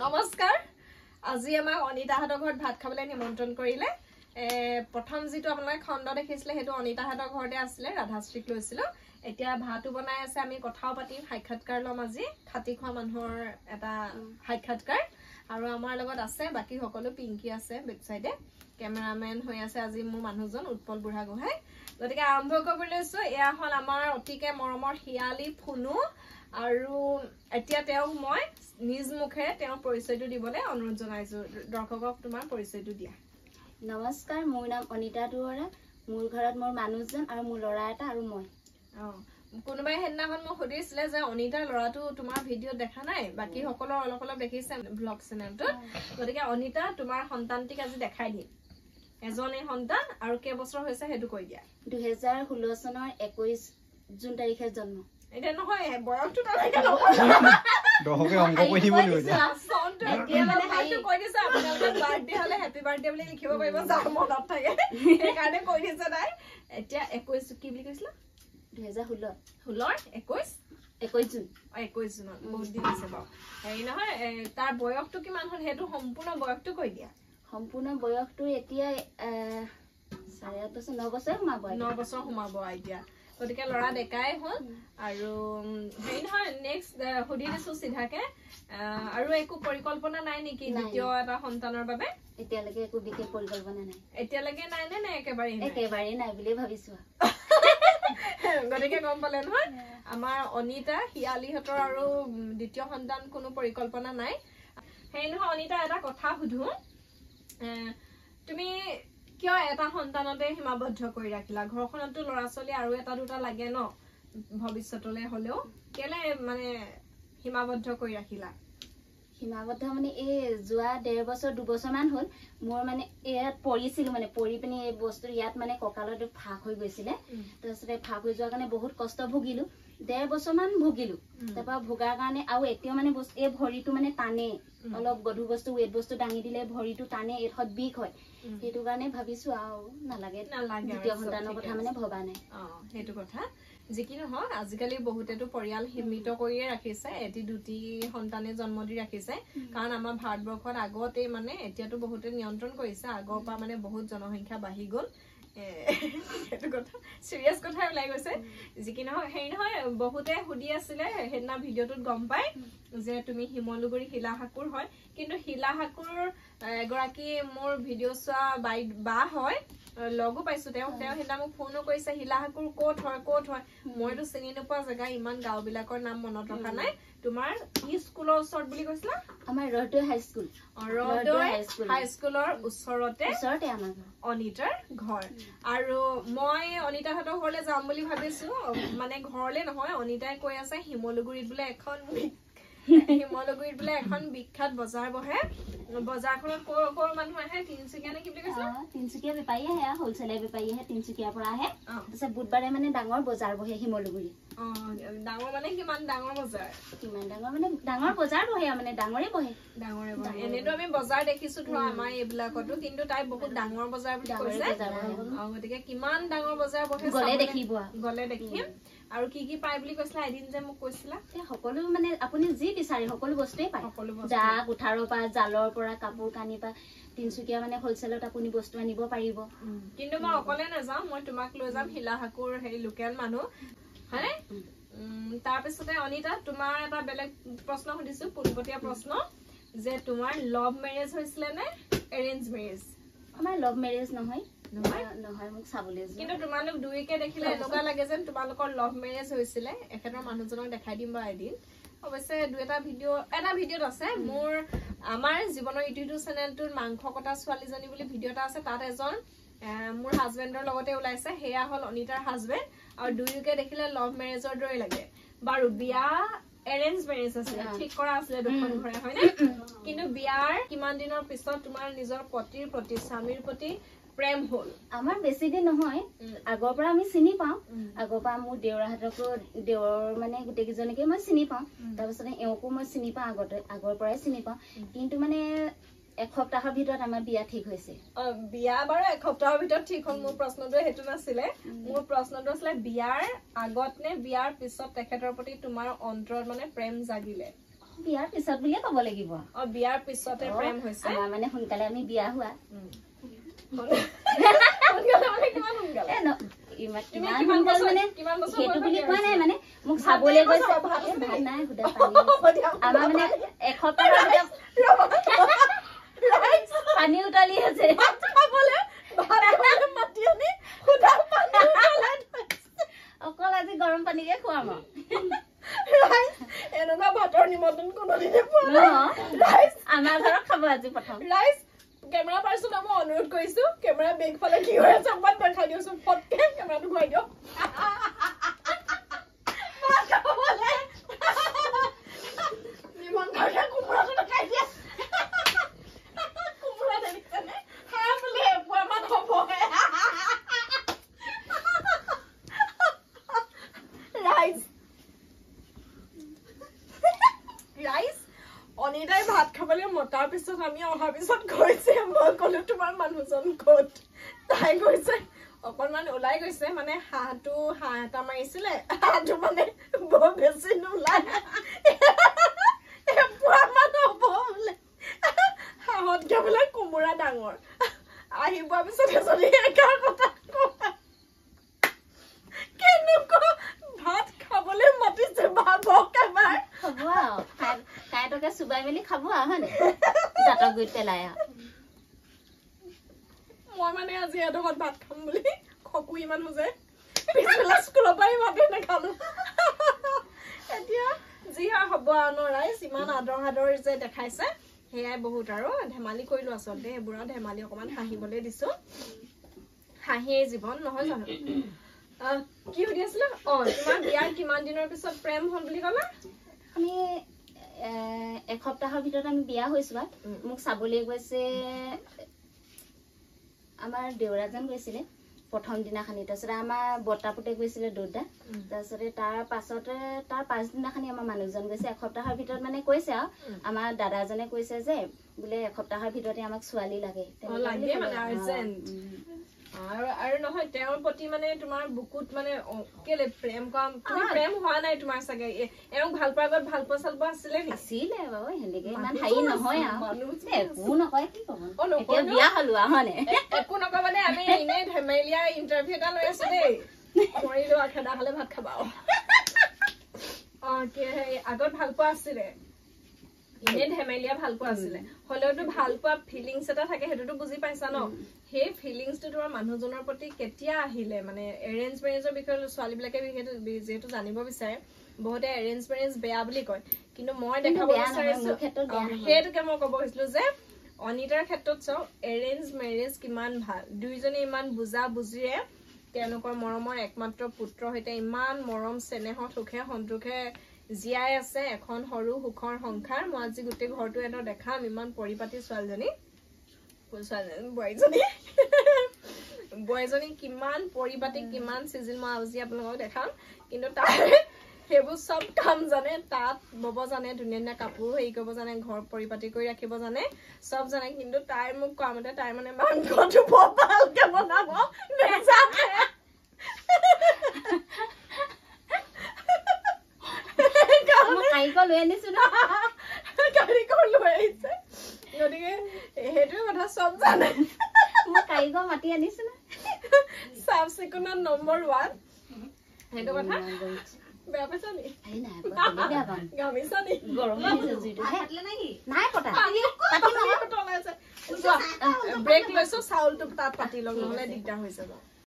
নমস্কাৰ আজি আমাক অনিতাহঁতৰ ঘৰত ভাত খাবলৈ নিমন্ত্ৰণ কৰিলে প্ৰথম যেটো আপোনালোকে খণ্ড দেখিছিলে হেতু অনিতাহঁতৰ ঘৰতে আছিল ৰাধাশ্ৰীক লৈছিল এতিয়া ভাতও বনাই আছে আমি কথাও পাতি সাক্ষাৎকাৰ লম আজি খাতি খোৱা মানুহৰ এটা সাক্ষাৎকাৰ আৰু আমাৰ লগত আছে বাকি সকলো পিংকি আছে বেক সাইডে ক্যামেৰাম্যান হৈ আছে আজি মোৰ মানুহজন উৎপল বুঢ়া গোহাই গতিকে আৰম্ভ কৰিব লৈছো এয়া হল আমাৰ অতিকে মৰমৰ হিয়ালি ফুনু আৰু এতিয়া তেও মই নিজ মুখে তেও পৰিচয়টো দিবলে অনুৰোধ জনাইছো দৰ্শকক তোমাৰ পৰিচয়টো দিয়া নমস্কাৰ মোৰ নাম অনিতা দুৱৰা মোৰ ঘৰত মোৰ মানুহজন আৰু মোৰ লৰা এটা আৰু মই কোনোবাই হেদিনাখন মোক সুধিছিলে যে অনিতাৰ লৰাটো তোমাৰ ভিডিঅ দেখা নাই বাকি সকলো অলপ অলপ দেখিছে ব্লগ চেনেলটো গতিকে অনিতা তোমাৰ সন্তানটিক আজি দেখাই দিম এজনে সন্তান আৰু কে বছৰ হৈছে হেতু কৈ দিয়া 2016 চনৰ 21 জুন তাৰিখে জন্ম এটা নহয় বয়সটো নালাগে দহকে অংক কৈ দিব লাগিব সনটো এতিয়া মানে হাইটো কৈ দিছে আপোনালোকৰ বাৰ্থডে হলে হ্যাপি বাৰ্থডে বুলি লিখিব পাৰিব যাৰ মনত থাকে এই কাৰণে কৈ দিছে নাই এতিয়া 21 কি বুলি কৈছিল 2016 21 জুন 21 জুন বহুত দিন আছে বাও এই নহয় তাৰ বয়সটো কিমান হল হেতু সম্পূৰ্ণ বয়সটো কৈ দিয়া সম্পূৰ্ণ বয়সটো এতিয়া 8.5 বছৰ 9 বছৰ সোমাব 9 বছৰ সোমাব এতিয়া গতিকে লৰা দেখাই হল আৰু হেই নহয় নেক্সট হুডি দিছো সিধাকে আৰু একো পৰিকল্পনা নাই নেকি দ্বিতীয় এটা সন্তানৰ বাবে এতিয়ালৈকে একো বিশেষ পৰিকল্পনা নাই এতিয়ালৈকে নাই নে একেবাৰে নাই বুলি ভাবিছো গতিকে গম পালে নহয় আমাৰ অনিতা হিয়ালিহতৰ আৰু দ্বিতীয় সন্তান কোনো পৰিকল্পনা নাই হেই নহয় অনিতা এটা কথা সুধো তুমি কিয় এটা সন্তানতে সীমাবদ্ধ কৰি ৰাখিলা ঘৰখনতো লৰা ছোৱালী আৰু এটা দুটা লাগে ন ভৱিষ্যতলে হলেও কেলে মানে সীমাবদ্ধ কৰি ৰাখিলা সীমাবদ্ধ মানে এই যোৱা 1.5 বছৰ 2 বছৰ মান হল মোৰ মানে ইয়াত পৰিছিল মানে পৰি পিনি এই বস্তু ইয়াত মানে ককালত ফাক হৈ গৈছিলে তাৰপিছতে ফাক হৈ যোৱাৰ কাৰণে বহুত কষ্ট ভুগিলো 1.5 বছৰ মান ভুগিলো তাৰপা ভুগাৰ কাৰণে আৰু এতিয়া মানে এই ভৰিটো মানে টানে অলপ গধু বস্তু ৱেট বস্তু দাঙি দিলে ভৰিটো টানে এখত বিষ হয় হেতু কাৰণে ভাবিছো আৰু নালাগে দ্বিতীয় সন্তানৰ কথা মানে ভবা নাই হেতু কথা যিকি নহয় আজিকালি বহুতেটো পৰিয়াল সীমিত কৰিয়ে ৰাখিছে এটি দুটি সন্তানে জন্ম দি ৰাখিছে কাৰণ আমাৰ ভাৰতবৰ্ষত আগতে মানে এতিয়াটো বহুতে নিয়ন্ত্ৰণ কৰিছে আগৰ পৰা মানে বহুত জনসংখ্যা বাঢ়ি গল হেতু কথা সিৰিয়াস কথা ওলাই গৈছে যিকি নহয় হেই নহয় বহুতে হুডি আছিলে হেদনা ভিডিঅটোত গম পাই যে তুমি হিমলুগুৰি হিলাহাকুৰ হয় কিন্তু হিলাহাকুৰ এগৰাকী মোৰ ভিডিঅ চোৱা বা হয় লগো পাইছো তেও হেদনা মোক ফোনো কৰিছে হিলাহাকুৰ কোট হয় মইতো চিনি নোপোৱা জাগা ইমান গাঁও বিলাকৰ নাম মনত ৰখা নাই তোমাৰ কি স্কুলৰ ওচৰত বুলি কৈছিলা আমাৰ ৰডৈ হাই স্কুল হাই স্কুলৰ ওচৰতে আমাৰ অনিতাৰ ঘৰ আৰু মই অনিতাহঁতৰ ঘৰলৈ যাম বুলি ভাবিছো মানে ঘৰলে নহয় অনিতাই কৈ আছে হিমলুগুৰিত বোলে এখন বিখ্যাত বজাৰ বহে বজাৰখনত কৰ মানুহ আহে তিনচুকীয়া নে কি বুলি কৈছে তিনচুকীয়া বেপাৰী আহে হোলসেলাৰ বেপাৰী আহে তিনচুকীয়াৰ পৰা আহে তাৰপিছত বুধবাৰে মানে ডাঙৰ বজাৰ বহে হিমলুগুৰি ডাঙৰ মানে কিমান ডাঙৰ বজাৰ কিমান ডাঙৰ মানে ডাঙৰ বজাৰ বহে মানে ডাঙৰে বহে এনেতো আমি বজাৰ দেখিছো ধৰা আমাৰ এইবিলাকতো কিন্তু তাই বহুত ডাঙৰ বজাৰ বুলি কৈছে গতিকে কিমান ডাঙৰ বজাৰ বহে গলে দেখিম আৰু কি পায় বুলি কৈছিলা এদিন যে মোক কৈছিলা সকলো মানে আপুনি যি বিচাৰে সকলো বস্তুৱে পায় দা কুঠাৰৰ পৰা জালৰ পৰা কাপোৰ কানি পৰা তিনচুকীয়া মানে হোলসেলত আপুনি বস্তু আনিব পাৰিব কিন্তু মই অকলে নাযাওঁ মই তোমাক লৈ যাম হিলাহাকুৰ হেই লোকেল মানুহ হয়নে তাৰপিছতে অনিতা তোমাৰ এটা বেলেগ প্ৰশ্ন সুধিছো পোনপটীয়া প্ৰশ্ন যে তোমাৰ লভ মেৰেজ হৈছিলে নে এৰেঞ্জ মেৰেজ আমাৰ লভ মেৰেজ নহয় মোক চাবলৈ কিন্তু তোমালোক দুইকে দেখিলে এনেকুৱা লাগে যেন তোমালোকৰ লভ মেৰেজ হৈছিলে এখেতৰ মানুহজনক দেখাই দিম বা এদিন অৱশ্যে এটা ভিডিঅ'ত আছে মোৰ আমাৰ জীৱনৰ ইউটিউব চেনেলটোৰ মাংস কটা ছোৱালীজনী বুলি ভিডিঅ' এটা আছে তাত এজন মোৰ হাজবেণ্ডৰ লগতে ওলাইছে হেয়া হল অনিতাৰ হাজবেণ্ড আৰু দুইকে দেখিলে লভ মেৰেজৰ দৰে লাগে বাৰু বিয়া এৰেঞ্জ মেৰেজ আছিলে ঠিক কৰা আছিলে দুখন ঘৰে হয়নে কিন্তু বিয়াৰ কিমান দিনৰ পিছত তোমাৰ নিজৰ পতিৰ প্ৰতি স্বামীৰ প্ৰতি প্ৰেম হল আমাৰ বেছি দিন নহয় আগৰ পৰা আমি চিনি পাওঁ আগৰ পৰা মোৰ দেউৰাহঁতকো দেউৰ মানে গোটেই কেইজনকে মই চিনি পাওঁ তাৰপিছতে এওঁকো মই চিনি পাওঁ আগৰ পৰাই চিনি পাওঁ কিন্তু মানে এসপ্তাহৰ ভিতৰত আমাৰ বিয়া ঠিক হৈছে বিয়া বাৰু এসপ্তাহৰ ভিতৰত ঠিক হ'ল মোৰ প্ৰশ্নটো সেইটো নাছিলে মোৰ প্ৰশ্নটো আছিলে বিয়াৰ আগত নে বিয়াৰ পিছত তেখেতৰ প্ৰতি তোমাৰ অন্তৰত মানে প্ৰেম জাগিলে বিয়াৰ পিছত বুলিয়ে ক'ব লাগিব বিয়াৰ পিছতে প্ৰেম হৈছে আমাৰ মানে সোনকালে আমি বিয়া হোৱা সেইটো বুলি কোৱা নাই মানে মোক চাবলৈ গৈছে ভাত নাই সুধা আমাৰ মানে এসপ্তাহৰ পানী উতলি আছে অকল আজি গৰম পানীকে খুৱাম এনেকুৱা ভাতৰ নিমন্ত্ৰণ কোনোদিনে আমাৰ ঘৰত খাব আজি প্ৰথম কেমেৰা পাৰ্চন মই অনুৰোধ কৰিছো কেমেৰা বেগ ফালে কি হৈ আছে অকমান দেখাই দিওঁচোন ফটকে কেমেৰাটো ঘূৰাই দিয়ক অনিতাই ভাত খাবলৈ মতাৰ পিছত আমি অহাৰ পিছত কৈছে মই কলো তোমাৰ মানুহজন ক'ত তাই কৈছে অকণমান ওলাই গৈছে মানে হাঁহ এটা মাৰিছিলে হাঁহটো মানে বৰ বেছি নোলাই হাঁহতকে বোলে কোমোৰা ডাঙৰ আহি পোৱাৰ পিছত এজনী একাৰ কথা কেনেকুৱা ভাত খাবলৈ মাতিছে ভাবক এবাৰ খাব আৰু কাইটকে চুবাই মেলি খাব আৰু হয় নাই দাঁতৰ গুৰিত পেলাই আৰু মই মানে আজি এডোখৰত ভাত খাম বুলি খকুই মানুহ যে পিছবেলা স্কুলৰ পৰাই ভাতে নাখালো এতিয়া যি হয় হ'ব আৰু ৰাইজ ইমান আদৰ যে দেখাইছে সেয়াই বহুত আৰু ধেমালি কৰিলো আচলতে সেইবোৰত ধেমালি অকমান হাঁহিবলৈ দিছো হাঁহিয়েই জীৱন নহয় জানো কি সুধি আছিলে তোমাৰ বিয়াৰ কিমান দিনৰ পিছত প্ৰেম হ'ল বুলি ক'লা আমি এসপ্তাহৰ ভিতৰত আমি বিয়া হৈছো মোক চাবলৈ গৈছে আমাৰ দেউৰাজন গৈছিলে প্ৰথম দিনাখনি তাৰপিছতে আমাৰ বৰ্তাপুতে গৈছিলে দুটা তাৰপিছতে তাৰ পাছদিনাখনি আমাৰ মানুহজন গৈছে এসপ্তাহৰ ভিতৰত মানে কৈছে আৰু আমাৰ দাদাজনে কৈছে যে বোলে এসপ্তাহৰ ভিতৰতে আমাক ছোৱালী লাগে আৰু নহয় তেওঁৰ প্ৰতি মানে তোমাৰ বুকুত মানে কেলে প্ৰেম প্ৰেম হোৱা নাই তোমাৰ চাগে এওঁক ভাল পোৱাৰ আগত ভাল পোৱা চাল পোৱা আছিলে আছিলে বাৰু সেনেকে ইমান হেৰি নহয় আৰু একো নকয় কি ক'ব এতিয়া বিয়া হলো আৰু হয় একো নকয় মানে আমি এনেই ধেমেলীয়া ইণ্টাৰভিউ এটা লৈ আছো দেই মৰিলো খেদা খালে ভাত খাবা আগত ভাল পোৱা আছিলে এনে ধেমেলীয়া ভাল পোৱা আছিলে হলেওতো ভাল পোৱা ফিলিংছ এটা থাকে সেইটোতো বুজি পাইছা ন সেই ফিলিংছটো তোমাৰ মানুহজনৰ প্ৰতি কেতিয়া আহিলে মানে এৰেঞ্জ মেৰেজৰ বিষয়ে ছোৱালীবিলাকে যিহেতু জানিব বিচাৰে বহুতে এৰেঞ্জ মেৰেজ বেয়া বুলি কয় কিন্তু মই দেখাব বিচাৰিছো সেইটোকে মই ক'ব খুজিছিলো যে অনিতাৰ ক্ষেত্ৰত চাও এৰেঞ্জ মেৰেজ কিমান ভাল দুইজনে ইমান বুজা বুজিৰে তেওঁলোকৰ মৰমৰ একমাত্ৰ পুত্ৰৰ সৈতে ইমান মৰম চেনেহত সুখে সন্তোষে জীয়াই আছে এখন সৰু সুখৰ সংসাৰ মই আজি গোটেই ঘৰটো এটা দেখাম ইমান পৰিপাটি বোৱাৰীজনী কিমান পৰিপাটি কিমান চিজিল মই আজি আপোনালোকক দেখাম কিন্তু তাই সেইবোৰ চব কাম জানে তাত বব জানে ধুনীয়া ধুনীয়া কাপোৰ হেৰি কৰিব জানে ঘৰ পৰিপাটি কৰি ৰাখিব জানে চব জানে কিন্তু তাই মোক কোৱা মতে তাই মানে মাংসটো বৰ ভালকে বনাব নেজানে কাৰিকৰ লৈ আনিছো ন কাৰিকৰ লৈ আহিছে গতিকে সেইটোৱে কথা চব জানে মই কাৰিকৰ মাতি আনিছো ন চাফ চিকুণত নম্বৰ 1 সেইটো কথা বেয়া পাইছা নি গামিছা নি গৰম নাই পতা ব্ৰেক লৈছো চাউলটো তাত পাতি লওঁ নহ'লে দিগদাৰ হৈ যাব